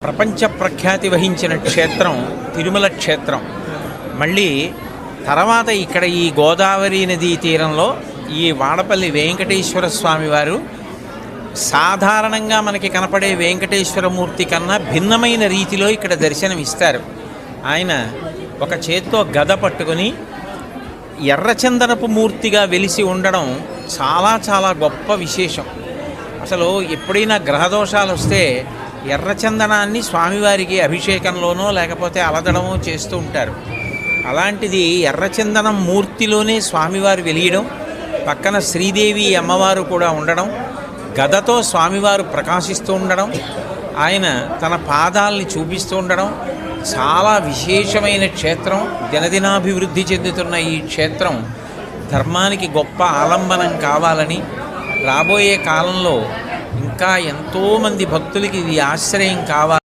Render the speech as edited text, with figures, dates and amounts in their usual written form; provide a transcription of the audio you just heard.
ప్రపంచ ప్రఖ్యాతి వహించిన క్షేత్రం తిరుమల క్షేత్రం. మళ్ళీ తర్వాత ఇక్కడ ఈ గోదావరి నదీ తీరంలో ఈ వాడపల్లి వెంకటేశ్వర స్వామి వారు సాధారణంగా మనకి కనపడే వెంకటేశ్వరమూర్తి కన్నా భిన్నమైన రీతిలో ఇక్కడ దర్శనమిస్తారు. ఆయన ఒక చేత్తో గద పట్టుకొని ఎర్రచందనపు మూర్తిగా వెలిసి ఉండడం చాలా చాలా గొప్ప విశేషం. అసలు ఎప్పుడైనా గ్రహదోషాలు వస్తే ఎర్రచందనాన్ని స్వామివారికి అభిషేకంలోనో లేకపోతే అలదడమో చేస్తూ ఉంటారు. అలాంటిది ఎర్రచందనం మూర్తిలోనే స్వామివారు వెలియడం, పక్కన శ్రీదేవి అమ్మవారు కూడా ఉండడం, గదతో స్వామివారు ప్రకాశిస్తూ ఉండడం, ఆయన తన పాదాలని చూపిస్తూ ఉండడం చాలా విశేషమైన క్షేత్రం. దినదినాభివృద్ధి చెందుతున్న ఈ క్షేత్రం ధర్మానికి గొప్ప ఆలంబనం కావాలని, రాబోయే కాలంలో ఇంకా ఎంతోమంది భక్తులకి ఇది ఆశ్రయం కావాలి.